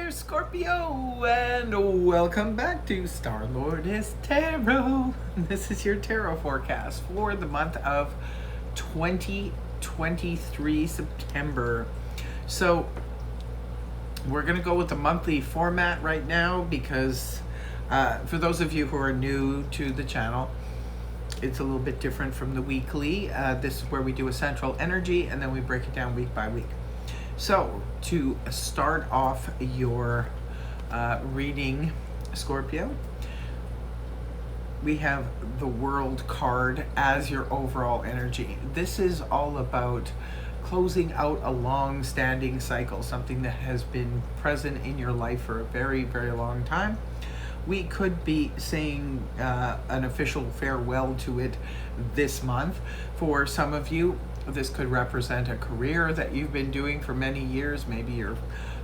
there, Scorpio, and welcome back to Star-Lord Tarot. This is your tarot forecast for the month of 2023 September. So we're going to go with the monthly format right now because for those of you who are new to the channel, it's a little bit different from the weekly. This is where we do a central energy and then we break it down week by week. So to start off your reading, Scorpio, we have the World card as your overall energy. This is all about closing out a long-standing cycle, something that has been present in your life for a very, very long time. We could be saying an official farewell to it this month. For some of you, this could represent a career that you've been doing for many years. Maybe you're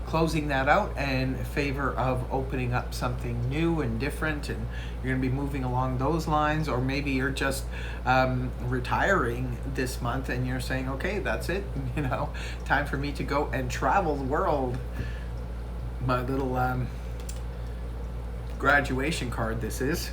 closing that out in favor of opening up something new and different, and you're going to be moving along those lines. Or maybe you're just retiring this month and you're saying, okay, that's it, you know, time for me to go and travel the world. My little graduation card this is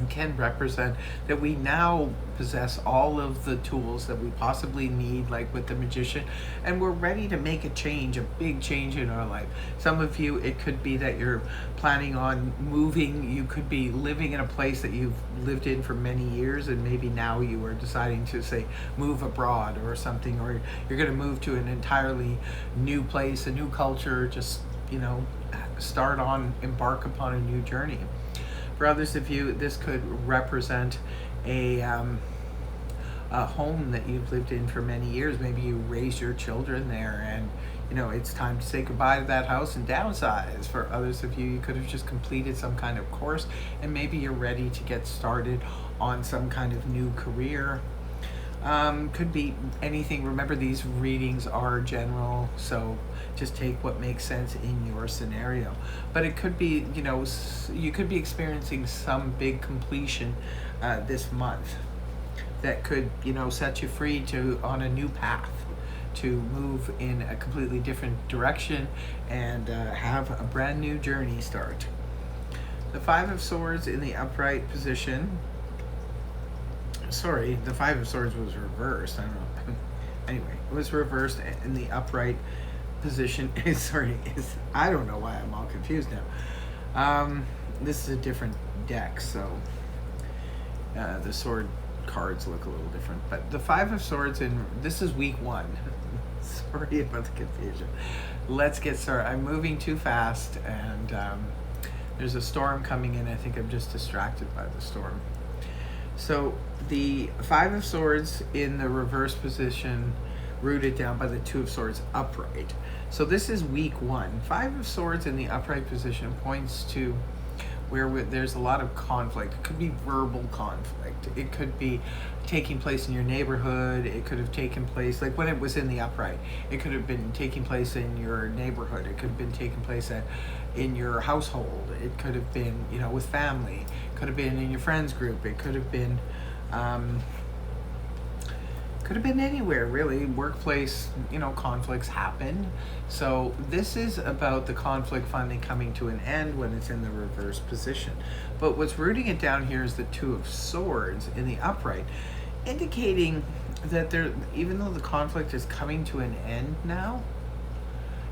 can represent that we now possess all of the tools that we possibly need, like with the Magician, and we're ready to make a change, a big change in our life. Some of you, it could be that you're planning on moving. You could be living in a place that you've lived in for many years, and maybe now you are deciding to, say, move abroad or something, or you're going to move to an entirely new place, a new culture, just, you know, embark upon a new journey. For others of you, this could represent a home that you've lived in for many years. Maybe you raised your children there and, you know, it's time to say goodbye to that house and downsize. For others of you, you could have just completed some kind of course and maybe you're ready to get started on some kind of new career. Could be anything. Remember, these readings are general, so just take what makes sense in your scenario. But it could be, you know, you could be experiencing some big completion this month that could, you know, set you free on a new path to move in a completely different direction and have a brand new journey start. The Five of Swords in the upright position. Sorry, the Five of Swords was reversed. I don't know. Anyway, it was reversed in the upright position. I don't know why I'm all confused now. This is a different deck, so the sword cards look a little different. But the Five of Swords, this is week 1. Sorry about the confusion. Let's get started. I'm moving too fast, and there's a storm coming in. I think I'm just distracted by the storm. So the Five of Swords in the reverse position, rooted down by the Two of Swords upright. So this is week 1. Five of Swords in the upright position points to where there's a lot of conflict. It could be verbal conflict. It could be taking place in your neighborhood. It could have taken place, like when it was in the upright, it could have been taking place in your neighborhood. It could have been taking place in your household. It could have been, you know, with family. It could have been in your friends group. It could have been anywhere, really. Workplace, you know, conflicts happen. So this is about the conflict finally coming to an end when it's in the reverse position. But what's rooting it down here is the Two of Swords in the upright, indicating that even though the conflict is coming to an end now,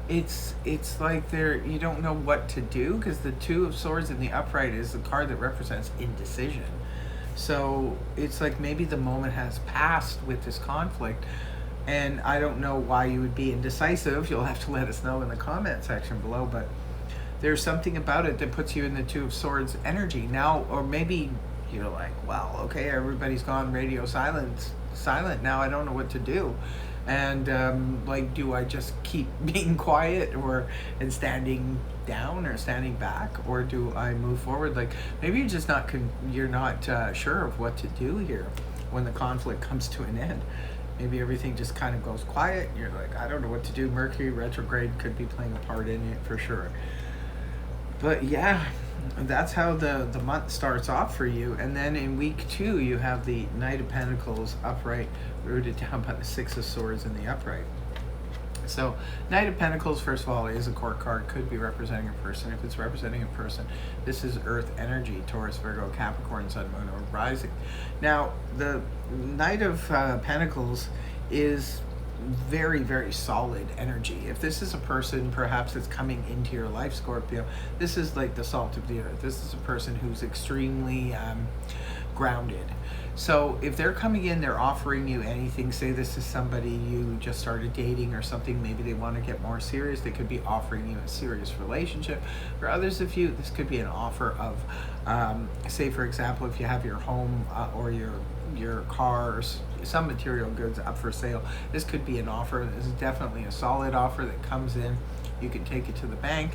it's like you don't know what to do, because the Two of Swords in the upright is the card that represents indecision. So it's like maybe the moment has passed with this conflict, and I don't know why you would be indecisive. You'll have to let us know in the comment section below, but there's something about it that puts you in the Two of Swords energy now. Or maybe you're like, well, okay, everybody's gone radio silent now, I don't know what to do. And like, do I just keep being quiet and standing down or standing back, or do I move forward? Like, maybe you're just not sure of what to do here when the conflict comes to an end. Maybe everything just kind of goes quiet. You're like, I don't know what to do. Mercury retrograde could be playing a part in it for sure. But yeah, that's how the month starts off for you. And then in week 2, you have the Knight of Pentacles upright, rooted down by the Six of Swords in the upright. So, Knight of Pentacles, first of all, is a court card, could be representing a person. If it's representing a person, this is Earth energy, Taurus, Virgo, Capricorn, Sun, Moon, or Rising. Now, the Knight of Pentacles is very, very solid energy. If this is a person perhaps that's coming into your life, Scorpio, this is like the salt of the earth. This is a person who's extremely grounded. So if they're coming in, they're offering you anything. Say this is somebody you just started dating or something, maybe they want to get more serious, they could be offering you a serious relationship. For others of you, this could be an offer of say for example, if you have your home or your cars, some material goods up for sale, this could be an offer. This is definitely a solid offer that comes in. You can take it to the bank.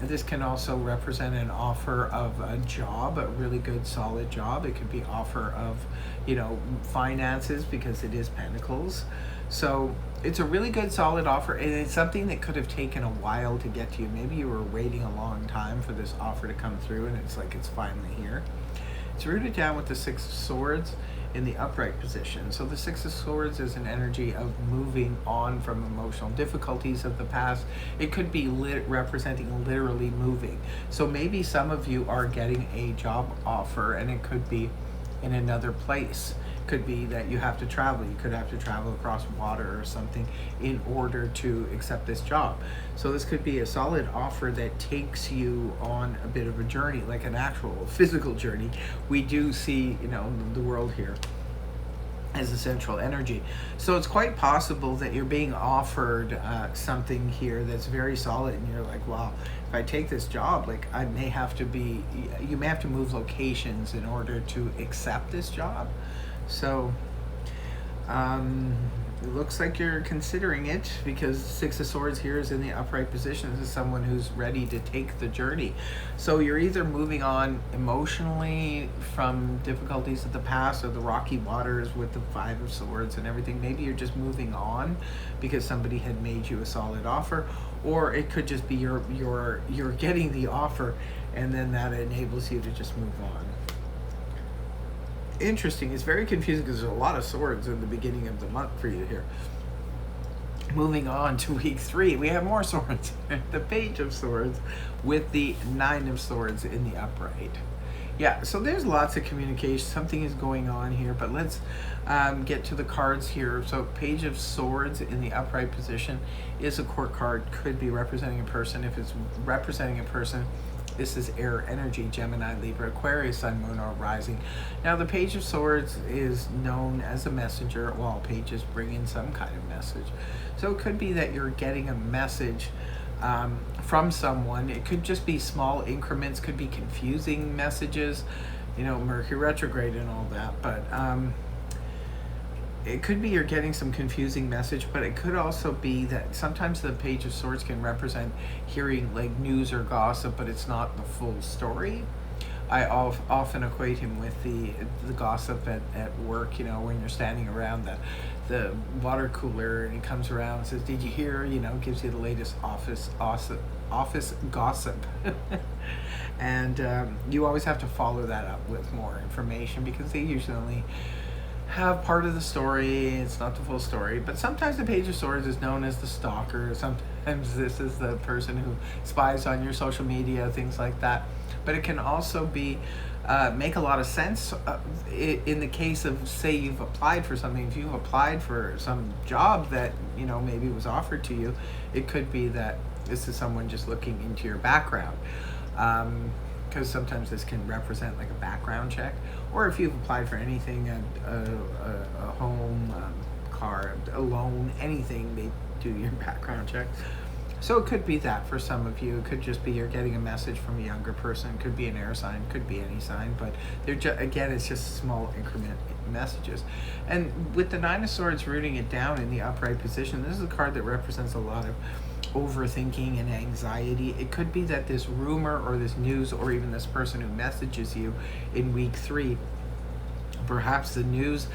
This can also represent an offer of a job, a really good solid job. It could be offer of, you know, finances, because it is Pentacles. So it's a really good solid offer, and it's something that could have taken a while to get to you. Maybe you were waiting a long time for this offer to come through, and it's like it's finally here. It's rooted down with the Six of Swords in the upright position. So the Six of Swords is an energy of moving on from emotional difficulties of the past. It could be representing literally moving. So maybe some of you are getting a job offer, and it could be in another place. It could be that you have to travel. You could have to travel across water or something in order to accept this job. So this could be a solid offer that takes you on a bit of a journey, like an actual physical journey. We do see, you know, the world here as a central energy. So it's quite possible that you're being offered something here that's very solid, and you're like, wow, if I take this job, like I may have to be, you may have to move locations in order to accept this job. So it looks like you're considering it, because Six of Swords here is in the upright position. This is someone who's ready to take the journey. So you're either moving on emotionally from difficulties of the past, or the rocky waters with the Five of Swords and everything. Maybe you're just moving on because somebody had made you a solid offer, or it could just be you're getting the offer, and then that enables you to just move on. Interesting. It's very confusing because there's a lot of swords in the beginning of the month for you here. Moving on to week 3, we have more swords. The Page of Swords with the Nine of Swords in the upright. Yeah, so there's lots of communication. Something is going on here, but let's get to the cards here. So Page of Swords in the upright position is a court card, could be representing a person. If it's representing a person, this is air energy, Gemini, Libra, Aquarius, Sun, Moon, or Rising. Now, the Page of Swords is known as a messenger. Well, pages bring in some kind of message. So it could be that you're getting a message from someone. It could just be small increments, could be confusing messages, you know, Mercury retrograde and all that. But it could be you're getting some confusing message, but it could also be that sometimes the Page of Swords can represent hearing like news or gossip, but it's not the full story. I often equate him with the gossip at work, you know, when you're standing around the water cooler, and he comes around and says, did you hear, you know, gives you the latest office gossip. And you always have to follow that up with more information, because they usually have part of the story. It's not the full story. But sometimes the Page of Swords is known as the stalker. Sometimes this is the person who spies on your social media, things like that. But it can also be make a lot of sense in the case of, say, you've applied for something. If you've applied for some job that, you know, maybe was offered to you, it could be that this is someone just looking into your background. Because sometimes this can represent like a background check, or if you've applied for anything, a home, car, a loan, anything, they do your background check. So it could be that for some of you. It could just be you're getting a message from a younger person. It could be an air sign, could be any sign, but they're again, it's just small increment messages. And with the Nine of Swords rooting it down in the upright position, this is a card that represents a lot of overthinking and anxiety. It could be that this rumor or this news, or even this person who messages you in week 3, perhaps the news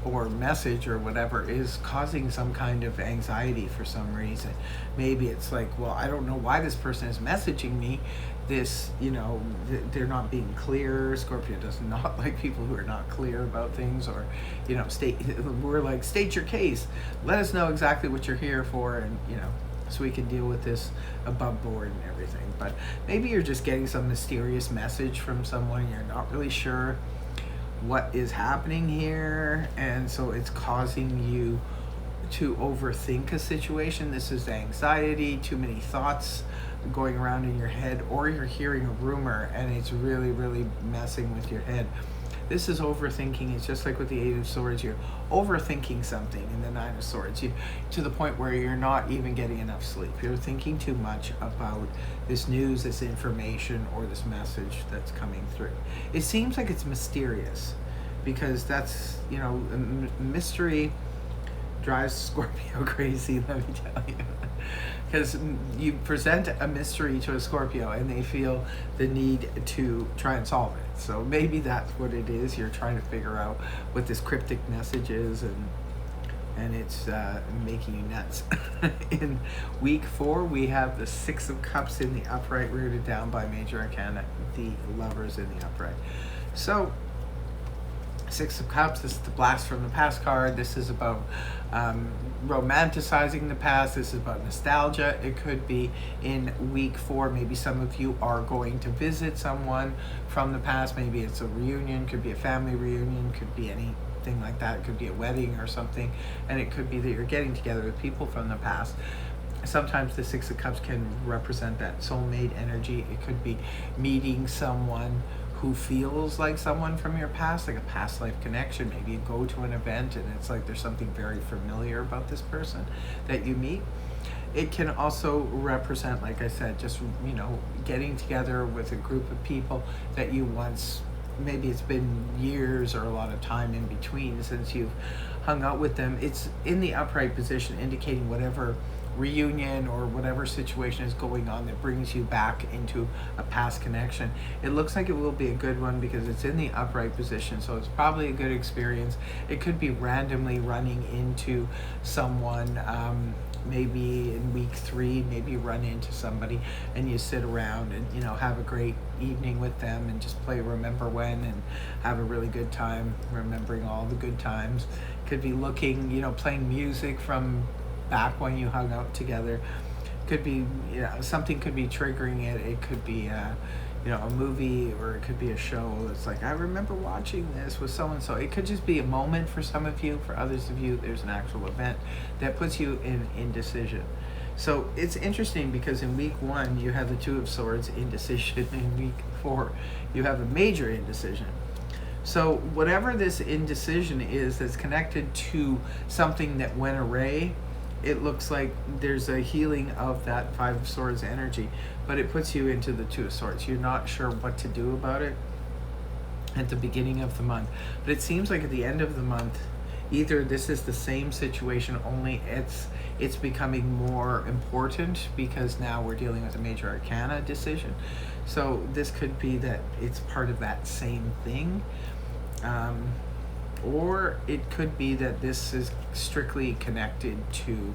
or message or whatever is causing some kind of anxiety for some reason. Maybe it's like, well, I don't know why this person is messaging me this, they're not being clear. Scorpio does not like people who are not clear about things, or state your case, let us know exactly what you're here for, and so we can deal with this above board and everything. But maybe you're just getting some mysterious message from someone, you're not really sure what is happening here, and so it's causing you to overthink a situation. This is anxiety, too many thoughts going around in your head, or you're hearing a rumor and it's really, really messing with your head. This is overthinking. It's just like with the Eight of Swords, you're overthinking something in the Nine of Swords, to the point where you're not even getting enough sleep. You're thinking too much about this news, this information, or this message that's coming through. It seems like it's mysterious, because that's, mystery drives Scorpio crazy, let me tell you. Because you present a mystery to a Scorpio and they feel the need to try and solve it. So maybe that's what it is. You're trying to figure out what this cryptic message is, and it's making you nuts. In week 4, we have the Six of Cups in the upright, rooted down by Major Arcana, the Lovers in the upright. So Six of Cups, this is the Blast from the Past card. This is about romanticizing the past. This is about nostalgia. It could be in week 4. Maybe some of you are going to visit someone from the past. Maybe it's a reunion, could be a family reunion, could be anything like that. It could be a wedding or something. And it could be that you're getting together with people from the past. Sometimes the Six of Cups can represent that soulmate energy. It could be meeting someone who feels like someone from your past, like a past life connection. Maybe you go to an event and it's like there's something very familiar about this person that you meet. It can also represent, like I said, just, getting together with a group of people that you once, maybe it's been years or a lot of time in between since you've hung out with them. It's in the upright position, indicating whatever reunion or whatever situation is going on that brings you back into a past connection. It looks like it will be a good one because it's in the upright position, so it's probably a good experience. It could be randomly running into someone, maybe in week 3, maybe run into somebody and you sit around and have a great evening with them and just play Remember When and have a really good time remembering all the good times. Could be looking, playing music from back when you hung out together. Could be, something could be triggering it. It could be a movie, or it could be a show that's like, I remember watching this with so and so. It could just be a moment for some of you. For others of you, there's an actual event that puts you in indecision. So it's interesting because in week 1 you have the Two of Swords, indecision. In week 4 you have a major indecision. So whatever this indecision is that's connected to something that went awry, it looks like there's a healing of that Five of Swords energy, but it puts you into the Two of Swords. You're not sure what to do about it at the beginning of the month, but it seems like at the end of the month, either this is the same situation, only it's becoming more important because now we're dealing with a Major Arcana decision. So this could be that it's part of that same thing. Or it could be that this is strictly connected to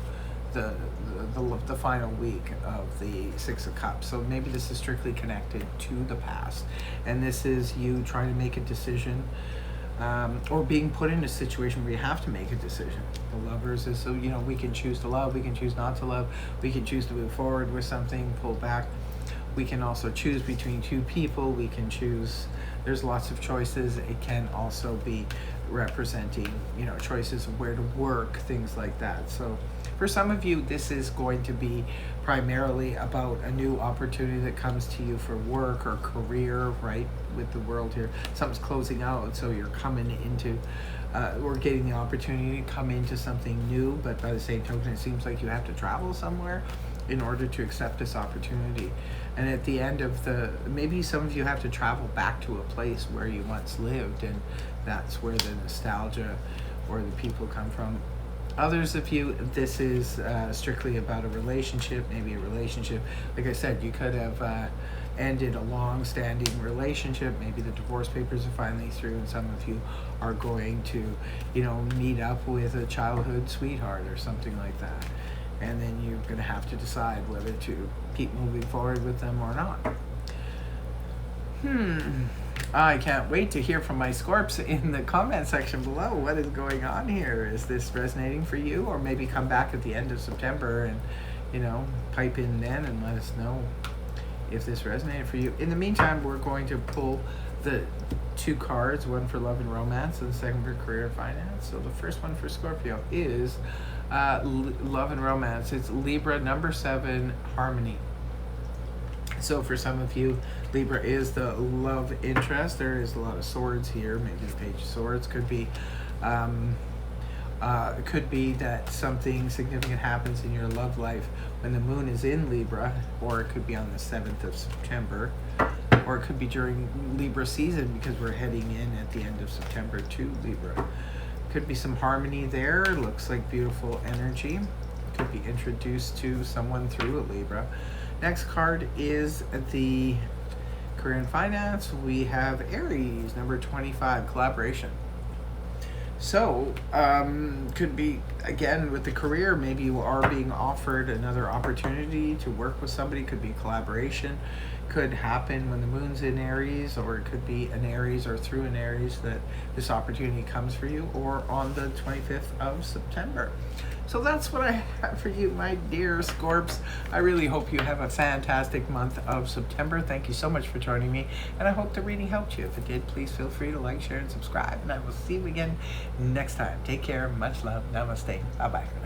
the final week of the Six of Cups. So maybe this is strictly connected to the past, and this is you trying to make a decision, or being put in a situation where you have to make a decision. The Lovers is, so we can choose to love, we can choose not to love, we can choose to move forward with something, pull back. We can also choose between two people. We can choose, there's lots of choices. It can also be representing, choices of where to work, things like that. So for some of you, this is going to be primarily about a new opportunity that comes to you for work or career, right? With the World here, something's closing out, so you're coming into, or getting the opportunity to come into something new, but by the same token, it seems like you have to travel somewhere in order to accept this opportunity. And at the end of maybe some of you have to travel back to a place where you once lived, and that's where the nostalgia or the people come from. Others of you, this is strictly about a relationship, maybe a relationship. Like I said, you could have ended a long-standing relationship. Maybe the divorce papers are finally through, and some of you are going to, meet up with a childhood sweetheart or something like that. And then you're going to have to decide whether to keep moving forward with them or not. I can't wait to hear from my Scorps in the comment section below. What is going on here? Is this resonating for you? Or maybe come back at the end of September and, pipe in then and let us know if this resonated for you. In the meantime, we're going to pull the 2 cards, one for love and romance and the second for career and finance. So the first one for Scorpio is love and romance. It's Libra, number 7, harmony. So for some of you, Libra is the love interest. There is a lot of swords here. Maybe the Page of Swords could be that something significant happens in your love life when the moon is in Libra, or it could be on the 7th of September, or it could be during Libra season because we're heading in at the end of September to Libra. Could be some harmony there. Looks like beautiful energy. Could be introduced to someone through a Libra. Next card is the career and finance. We have Aries, number 25, collaboration. So, could be, again, with the career, maybe you are being offered another opportunity to work with somebody. Could be collaboration. Could happen when the moon's in Aries, or it could be an Aries or through an Aries that this opportunity comes for you, or on the 25th of September. So that's what I have for you, my dear Scorps. I really hope you have a fantastic month of September. Thank you so much for joining me, and I hope the reading helped you. If it did, please feel free to like, share, and subscribe, and I will see you again next time. Take care. Much love. Namaste. Bye-bye for now.